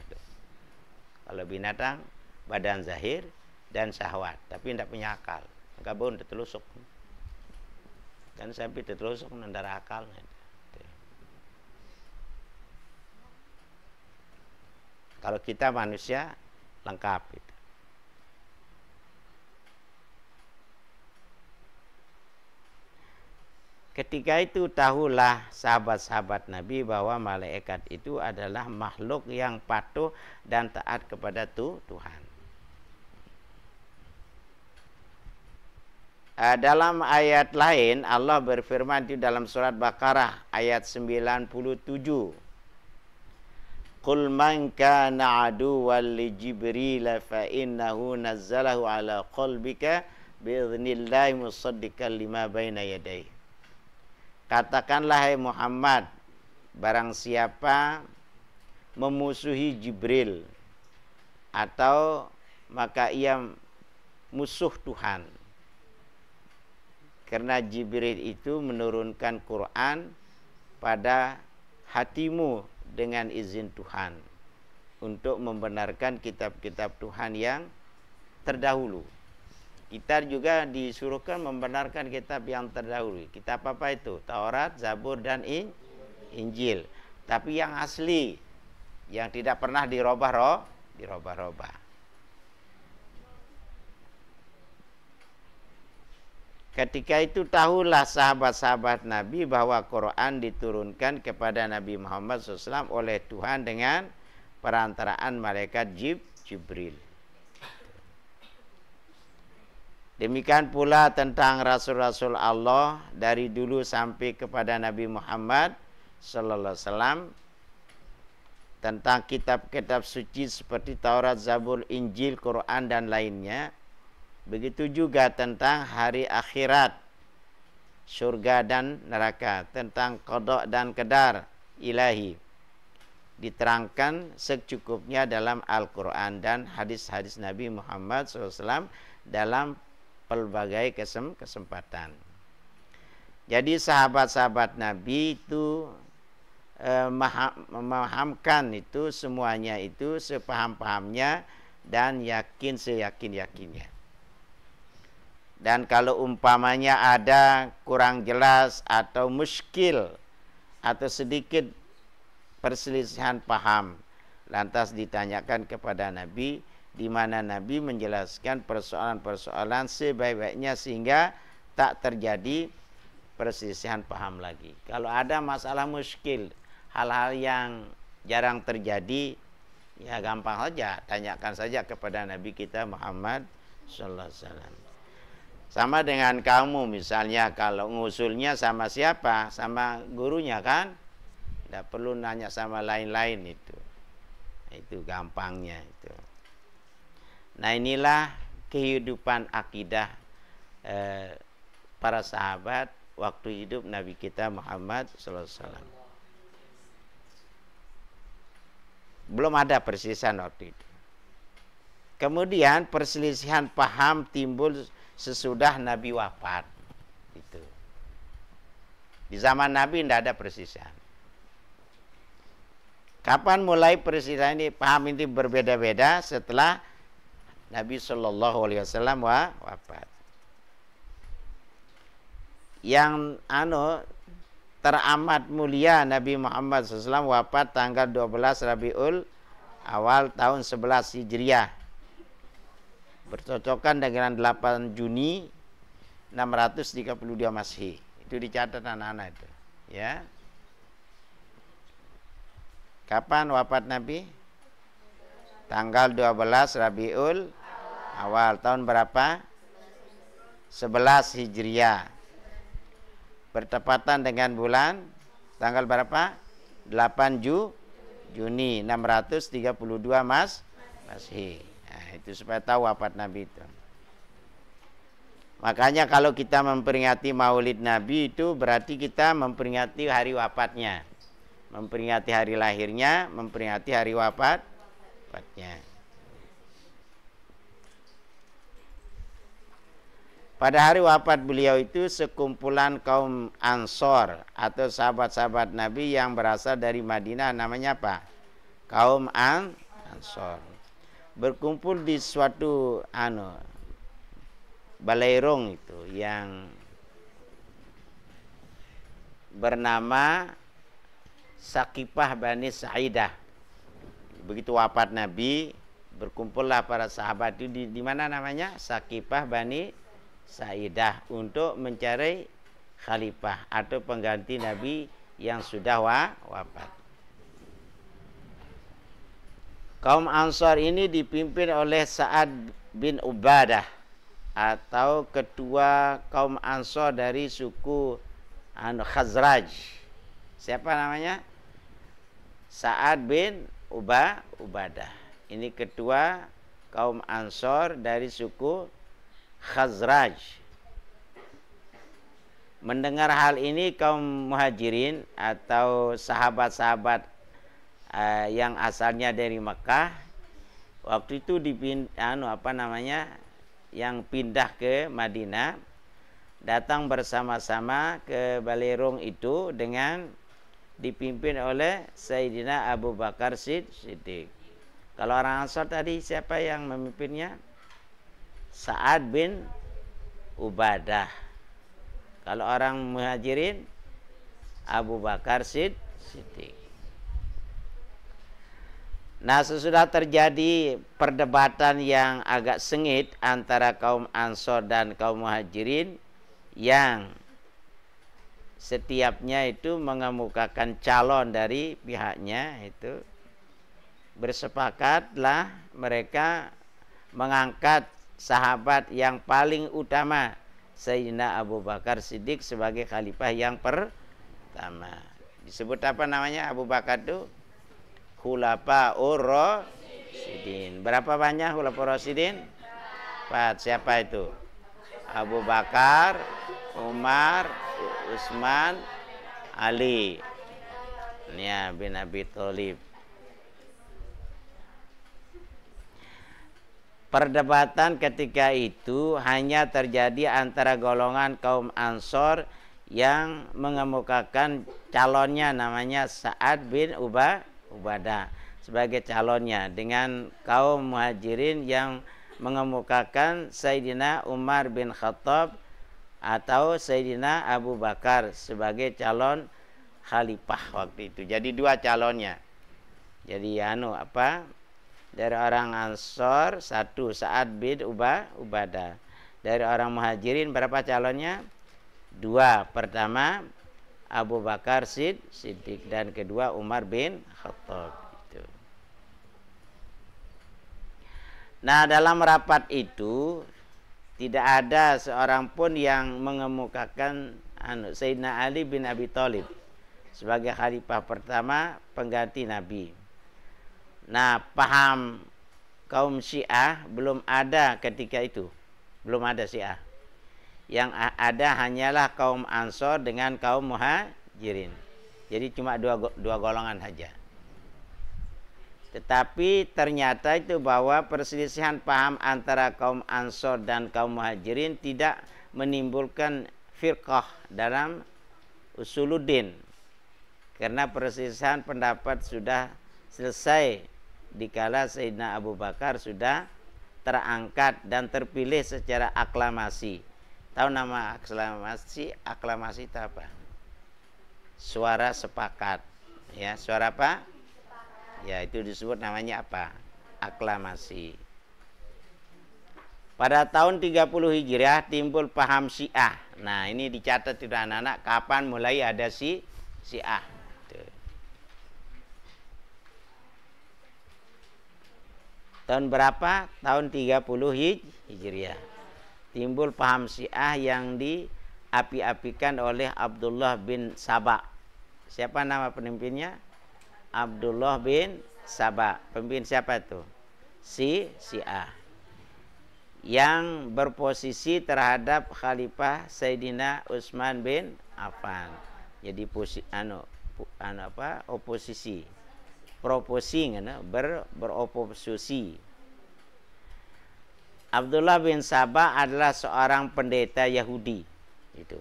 Kalau binatang, badan zahir dan syahwat. Tapi tidak punya akal. Maka baru tertusuk. Dan sampai tertusuk nendara akal. Kalau kita manusia lengkap itu. Ketika itu tahulah sahabat-sahabat Nabi bahwa malaikat itu adalah makhluk yang patuh dan taat kepada Tuhan. Dalam ayat lain Allah berfirman di dalam surat Baqarah ayat 97. Qul man kana aduwwan li Jibril fa innahu nazzalahu ala qalbika biidznillahi musaddiqan lima baina yadayhi. Katakanlah hai Muhammad, barang siapa memusuhi Jibril atau maka ia musuh Tuhan. Karena Jibril itu menurunkan Quran pada hatimu dengan izin Tuhan untuk membenarkan kitab-kitab Tuhan yang terdahulu. Kita juga disuruhkan membenarkan kitab yang terdahulu. Kitab apa itu? Taurat, Zabur, dan Injil. Tapi yang asli, yang tidak pernah dirubah-rubah. Ketika itu tahulah sahabat-sahabat Nabi bahwa Quran diturunkan kepada Nabi Muhammad SAW oleh Tuhan dengan perantaraan malaikat Jibril. Demikian pula tentang Rasul-Rasul Allah dari dulu sampai kepada Nabi Muhammad SAW, tentang kitab-kitab suci seperti Taurat, Zabur, Injil, Quran, dan lainnya. Begitu juga tentang hari akhirat, surga dan neraka, tentang qada dan qadar ilahi, diterangkan secukupnya dalam Al-Quran dan hadis-hadis Nabi Muhammad SAW dalam pelbagai kesempatan. Jadi sahabat-sahabat Nabi itu memahamkan itu semuanya itu sepaham-pahamnya dan yakin seyakin-yakinnya. Dan kalau umpamanya ada kurang jelas atau muskil atau sedikit perselisihan paham, lantas ditanyakan kepada Nabi, di mana Nabi menjelaskan persoalan-persoalan sebaik-baiknya sehingga tak terjadi perselisihan paham lagi. Kalau ada masalah muskil, hal-hal yang jarang terjadi, ya gampang saja, tanyakan saja kepada Nabi kita Muhammad sallallahu alaihi wasallam. Sama dengan kamu misalnya, kalau ngusulnya sama siapa? Sama gurunya kan? Tidak perlu nanya sama lain-lain itu. Itu gampangnya itu. Nah, inilah kehidupan akidah para sahabat waktu hidup Nabi kita Muhammad sallallahu alaihi wasallam. Belum ada perselisihan waktu itu. Kemudian perselisihan paham timbul sesudah Nabi wafat. Itu. Di zaman Nabi tidak ada perselisihan. Kapan mulai perselisihan ini? Paham ini berbeda-beda setelah Nabi Shallallahu Alaihi Wasallam wafat. Yang teramat mulia Nabi Muhammad SAW wafat tanggal 12 Rabiul Awal tahun 11 Hijriah. Bercocokan dengan 8 Juni 632 Masehi. Itu dicatat anak-anak itu, ya. Kapan wafat Nabi? Tanggal 12 Rabiul Awal tahun berapa? 11 Hijriah. Bertepatan dengan bulan tanggal berapa? 8 Juni 632 Masehi. Nah, itu supaya tahu wafat Nabi itu. Makanya kalau kita memperingati Maulid Nabi itu berarti kita memperingati hari wafatnya. Memperingati hari lahirnya, memperingati hari wafatnya. Pada hari wafat beliau itu sekumpulan kaum Ansor atau sahabat-sahabat Nabi yang berasal dari Madinah, namanya apa? Kaum Ansor. Berkumpul di suatu balairung itu yang bernama Sakifah Bani Sa'idah. Begitu wafat Nabi, berkumpullah para sahabat itu di mana namanya? Sakifah Bani Sa'idah untuk mencari khalifah atau pengganti Nabi yang sudah wafat. Kaum Ansar ini dipimpin oleh Sa'ad bin Ubadah atau ketua kaum Ansar dari suku Khazraj. Siapa namanya? Sa'ad bin Ubadah. Ini ketua kaum Ansar dari suku Khazraj. Mendengar hal ini kaum Muhajirin atau sahabat-sahabat yang asalnya dari Mekah waktu itu yang pindah ke Madinah datang bersama-sama ke balairung itu dengan dipimpin oleh Sayyidina Abu Bakar Siddiq. Kalau orang Ansar tadi siapa yang memimpinnya? Sa'ad bin Ubadah. Kalau orang Muhajirin Abu Bakar Siddiq. Nah, sesudah terjadi perdebatan yang agak sengit antara kaum Ansor dan kaum Muhajirin yang setiapnya itu mengemukakan calon dari pihaknya, itu bersepakatlah mereka mengangkat sahabat yang paling utama Sayyidina Abu Bakar Siddiq sebagai khalifah yang pertama. Disebut apa namanya Abu Bakar itu? Khulafaur Rasyidin. Berapa banyak Khulafaur Rasyidin? 4. Siapa itu? Abu Bakar, Umar, Utsman, Ali. Bin Abi Thalib. Perdebatan ketika itu hanya terjadi antara golongan kaum Ansor yang mengemukakan calonnya namanya Sa'ad bin Ubadah sebagai calonnya, dengan kaum Muhajirin yang mengemukakan Sayyidina Umar bin Khattab atau Sayyidina Abu Bakar sebagai calon khalifah waktu itu. Jadi dua calonnya. Jadi dari orang Ansor satu Sa'ad bin Ubadah. Dari orang Muhajirin berapa calonnya? 2. Pertama Abu Bakar Siddiq dan kedua Umar bin Khattab. Itu. Nah, dalam rapat itu tidak ada seorang pun yang mengemukakan Sayyidina Ali bin Abi Thalib sebagai khalifah pertama pengganti Nabi. Nah, paham kaum Syiah belum ada ketika itu. Belum ada Syiah. Yang ada hanyalah kaum Ansor dengan kaum Muhajirin. Jadi cuma dua golongan saja. Tetapi ternyata itu bahwa perselisihan paham antara kaum Ansor dan kaum Muhajirin tidak menimbulkan firqah dalam usuluddin. Karena perselisihan pendapat sudah selesai dikala Sayyidina Abu Bakar sudah terangkat dan terpilih secara aklamasi. Tahu nama aklamasi? Aklamasi itu apa? Suara sepakat. Ya, suara apa? Ya, itu disebut namanya apa? Aklamasi. Pada tahun 30 Hijriah timbul paham Syiah. Nah, ini dicatat sudah anak-anak kapan mulai ada Syiah. Tahun berapa? Tahun 30 Hijriah. Timbul paham Syiah yang diapi-apikan oleh Abdullah bin Saba. Siapa nama pemimpinnya? Abdullah bin Saba. Pemimpin siapa itu? Syiah. Yang berposisi terhadap Khalifah Sayyidina Utsman bin Affan. Jadi oposisi. Proposing, beroposisi. Abdullah bin Saba adalah seorang pendeta Yahudi. Itu.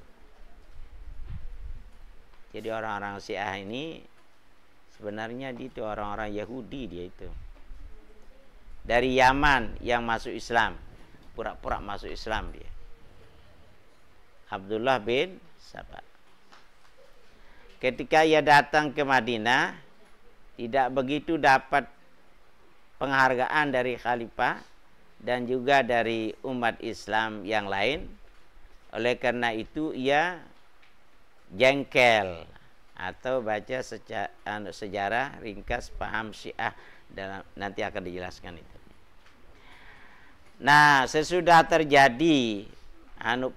Jadi orang-orang Syiah ini sebenarnya dia itu orang-orang Yahudi dia itu. Dari Yaman yang masuk Islam. Pura-pura masuk Islam dia. Abdullah bin Saba. Ketika ia datang ke Madinah, tidak begitu dapat penghargaan dari khalifah dan juga dari umat Islam yang lain. Oleh karena itu ia jengkel atau baca sejarah ringkas paham Syiah dalam nanti akan dijelaskan itu. Nah, sesudah terjadi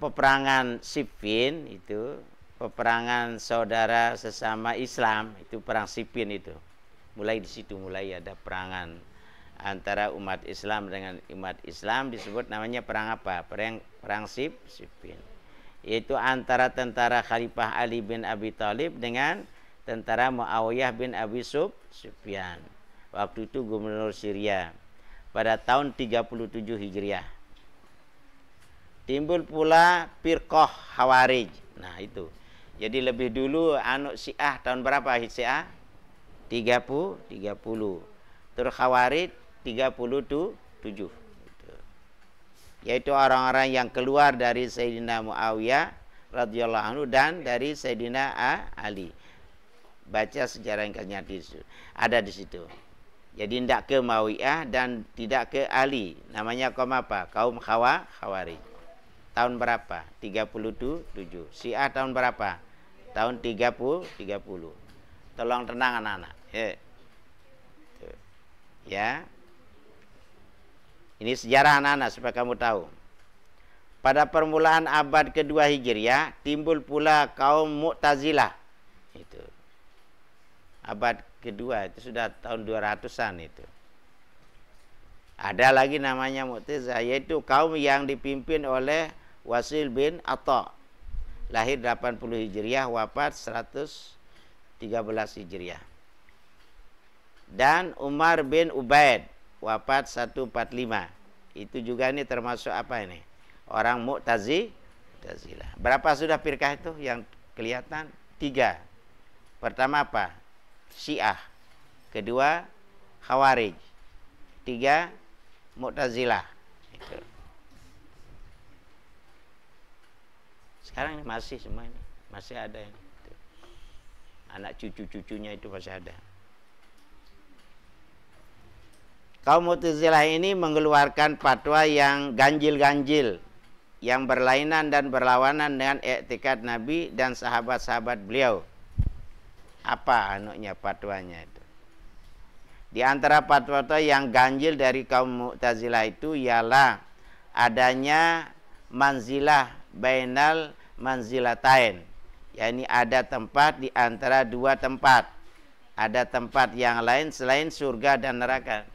peperangan Siffin itu, peperangan saudara sesama Islam, itu perang Siffin itu. Mulai di situ mulai ada perangan antara umat Islam dengan umat Islam, disebut namanya perang apa? Perang Siffin. Yaitu antara tentara Khalifah Ali bin Abi Thalib dengan tentara Muawiyah bin Abi Sufyan. Waktu itu gubernur Syria pada tahun 37 Hijriah. Timbul pula firqah Khawarij. Nah, itu. Jadi lebih dulu Syiah tahun berapa Syiah? 30. Terus Khawarij 37. Yaitu orang-orang yang keluar dari Sayyidina Muawiyah radhiyallahu anhu dan dari Sayyidina Ali. Baca sejarah ringkasnya di situ. Ada di situ. Jadi tidak ke Muawiyah dan tidak ke Ali. Namanya kaum apa? Kaum Khawarij. Tahun berapa? 37. Syiah tahun berapa? Tahun 30. Tolong tenang anak-anak. Ya. Ini sejarah anak-anak supaya kamu tahu. Pada permulaan abad kedua Hijriah timbul pula kaum Mu'tazilah. Itu. Abad kedua itu sudah tahun 200-an itu. Ada lagi namanya Mu'tazilah, yaitu kaum yang dipimpin oleh Wasil bin Atha. Lahir 80 Hijriah, wafat 113 Hijriah. Dan Umar bin Ubaid wafat 145. Itu juga ini termasuk apa ini? Orang Mu'tazilah. Berapa sudah firqah itu yang kelihatan? 3. Pertama apa? Syiah. Kedua Khawarij. 3 Mu'tazilah. Itu. Sekarang ini masih semua ini. Masih ada ini. Itu. Anak cucu-cucunya itu masih ada. Kaum Mu'tazilah ini mengeluarkan fatwa yang ganjil-ganjil, yang berlainan dan berlawanan dengan i'tikad Nabi dan sahabat-sahabat beliau. Apa fatwanya itu? Di antara fatwa yang ganjil dari kaum Mu'tazilah itu ialah adanya manzilah bainal manzilatain. yakni ada tempat di antara dua tempat. ada tempat yang lain selain surga dan neraka.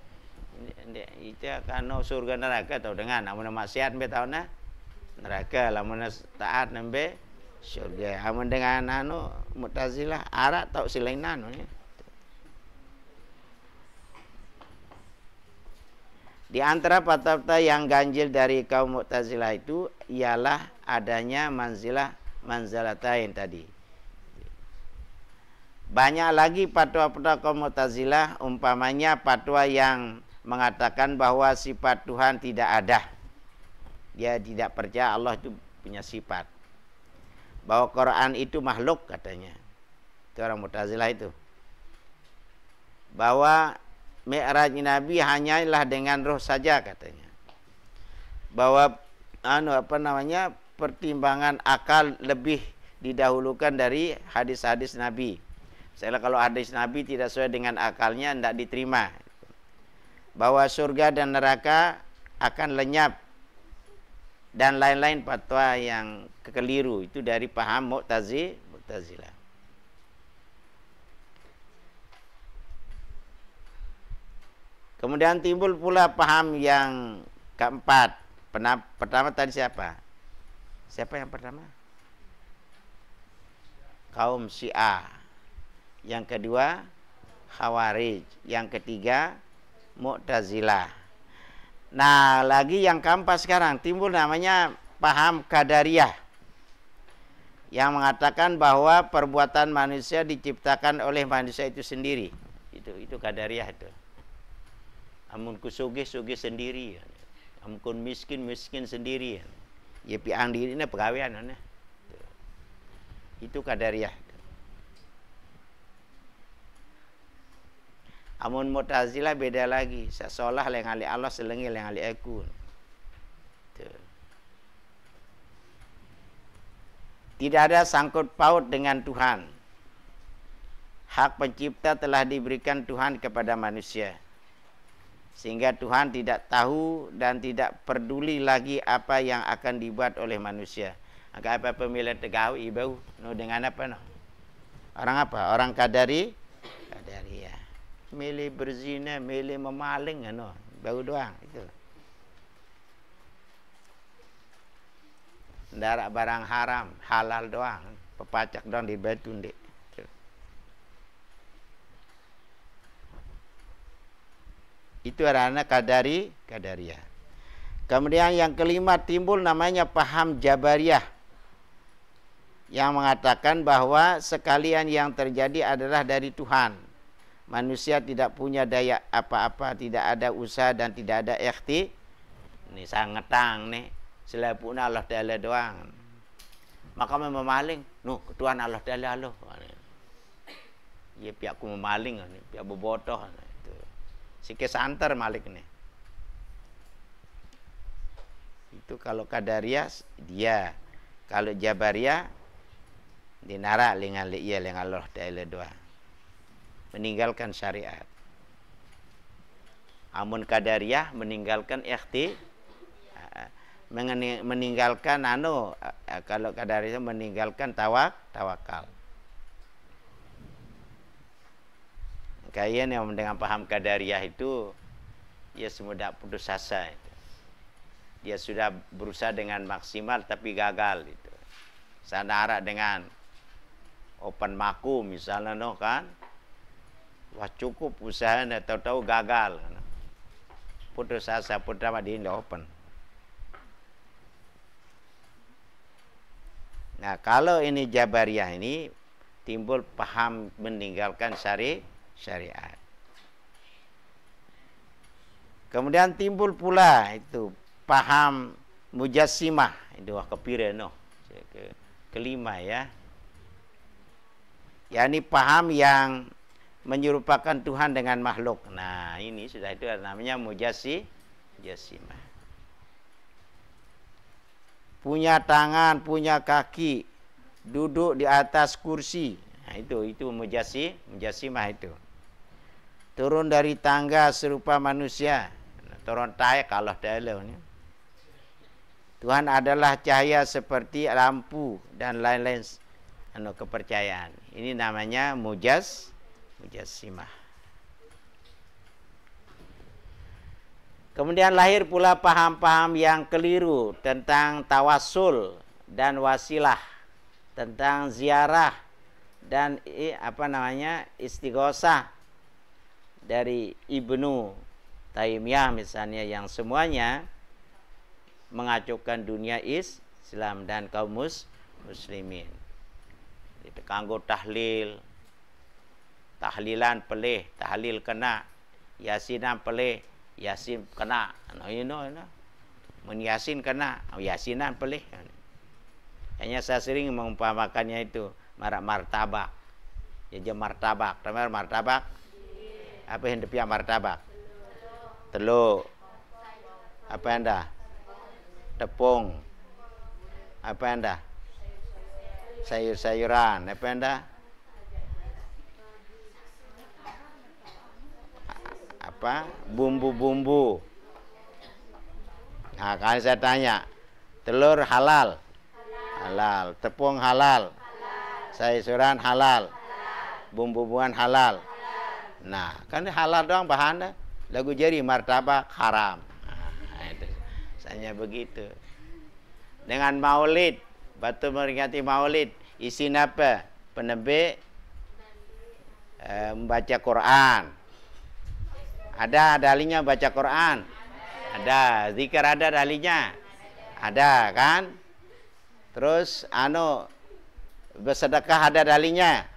Itu kan surga neraka tahu dengan amun maksiat be tahu na neraka, lamun taat nembe surga. Amun dengan Mu'tazilah ara tahu silainan ya. Di antara fatwa yang ganjil dari kaum Mu'tazilah itu ialah adanya manzilatain tadi. Banyak lagi fatwa-fatwa kaum Mu'tazilah, umpamanya fatwa yang mengatakan bahwa sifat Tuhan tidak ada. Dia tidak percaya Allah itu punya sifat. Bahwa Quran itu makhluk katanya. Itu orang Mu'tazilah itu. Bahwa Mi'raj Nabi hanyalah dengan roh saja katanya. Bahwa pertimbangan akal lebih didahulukan dari hadis-hadis Nabi. Misalnya kalau hadis Nabi tidak sesuai dengan akalnya tidak diterima. Bahwa surga dan neraka akan lenyap dan lain-lain fatwa yang keliru itu dari paham Mu'tazilah. Kemudian timbul pula paham yang keempat. Pertama tadi siapa? Siapa yang pertama? Kaum Syiah. Yang kedua Khawarij. Yang ketiga Mu'tazilah. Nah, lagi yang keempat sekarang timbul namanya paham Qadariyah. Yang mengatakan bahwa perbuatan manusia diciptakan oleh manusia itu sendiri. Itu Qadariyah itu. Amun ku sugih sendiri, amun ku miskin sendiri. Ya piang diri ini pegawaian itu Qadariyah. Amun Mu'tazilah beda lagi, seolah yang ali Allah selengi yang ali aku. Tidak ada sangkut paut dengan Tuhan. Hak pencipta telah diberikan Tuhan kepada manusia. Sehingga Tuhan tidak tahu dan tidak peduli lagi apa yang akan dibuat oleh manusia. Maka apa pemilihan tegau ibau dengan apa Orang apa? Orang Qadariyah. Milih berzina, milih memaling bau doang itu. Ndarak barang haram, halal doang, pepacak doang di batu ndek. Itu adalah Qadariyah. Kemudian yang kelima timbul namanya paham Jabariyah. Yang mengatakan bahwa sekalian yang terjadi adalah dari Tuhan. Manusia tidak punya daya apa-apa, tidak ada usaha dan tidak ada ikhti. Ini sangat tang nih. Selepuna Allah Ta'ala doang. Maka memaling, ketuan Allah Ta'ala Allah. Ya pihakku memaling, pihak bobotoh. Sikit santer malik nih. Itu kalau Qadariyah dia, kalau Jabariyah dinara dengan Allah Ta'ala doa. Meninggalkan syariat. Amun Qadariyah meninggalkan meninggalkan kalau Qadariyah meninggalkan tawakal. Kayaknya yang dengan paham Qadariyah itu ya semudah putus asa itu. Dia sudah berusaha dengan maksimal tapi gagal itu. Sanara dengan open maku misalnya kan. Wah cukup usahanya tahu-tahu gagal. Putus asa pertama di open. Nah, kalau ini Jabariyah ini timbul paham meninggalkan syariat. Kemudian timbul pula itu paham Mujassimah. Itu kepireno. Kelima ya. yakni paham yang menyerupakan Tuhan dengan makhluk. Nah, ini sudah itu namanya mujassimah. Punya tangan, punya kaki, duduk di atas kursi. Nah, itu mujassimah itu. Turun dari tangga serupa manusia. Turun tayak Allah Ta'ala. Tuhan adalah cahaya seperti lampu dan lain-lain kepercayaan. Ini namanya mujassimah. Mujassimah. Kemudian lahir pula paham-paham yang keliru tentang tawasul dan wasilah, tentang ziarah dan istighosah dari Ibnu Taimiyah misalnya, yang semuanya mengacukan dunia Islam dan kaum muslimin. Itu kanggo tahlil, tahlilan pelih, tahlil kena, yasinan pelih, yasin kena, mun yasin kena, yasinan pelih. Hanya saya sering mengumpamakannya itu martabak. Ya martabak, teman martabak. Apa yang depiak martabak? Telur. Apa anda? Tepung. Apa anda? Sayur-sayuran. Apa anda? Apa? Bumbu-bumbu. Nah, kalau saya tanya, telur halal? Halal. Tepung halal? Sayur-sayuran halal? Bumbu-bumbuan halal? Nah, kan halal doang bahannya. Lagu jadi martabak haram. Nah, itu. Misalnya begitu. Dengan maulid, batu meringati maulid, isi apa? Penebik membaca Quran. Ada dalilnya baca Quran? Ada. Zikir ada dalilnya? Ada kan? Terus bersedekah ada dalilnya?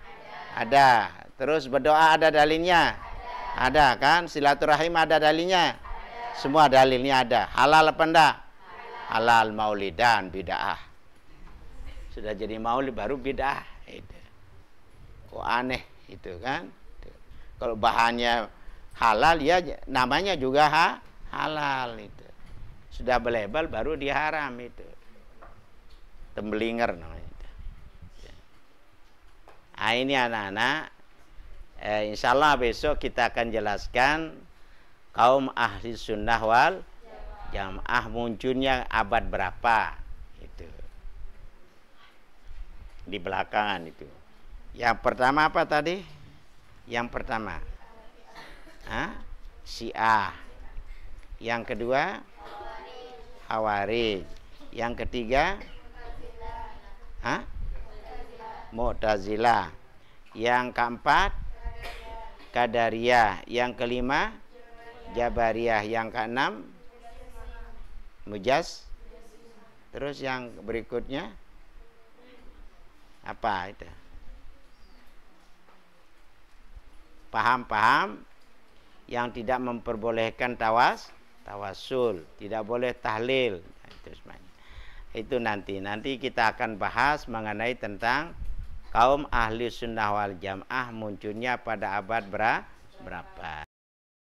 Ada. Terus berdoa ada dalilnya? Ada kan? Silaturahim ada dalilnya? Semua dalilnya ada. Halal apa enggak? Halal. Maulidan bid'ah. Sudah jadi maulid baru bid'ah. Itu. Kok aneh itu kan? Kalau bahannya halal ya namanya juga halal itu. Sudah belebel baru diharam itu. Tembelinger namanya itu. Nah, ini anak-anak, insya Allah besok kita akan jelaskan kaum ahli sunnah wal jamaah munculnya abad berapa itu di belakangan itu. Yang pertama apa tadi? Yang pertama Syiah. Yang kedua Khawarij. Yang ketiga Mu'tazilah. Yang keempat Qadariyah. Yang kelima Jabariyah. Yang keenam Terus yang berikutnya apa itu? Paham-paham yang tidak memperbolehkan tawasul, tidak boleh tahlil. Itu nanti kita akan bahas mengenai tentang kaum ahli sunnah wal jamaah munculnya pada abad berapa.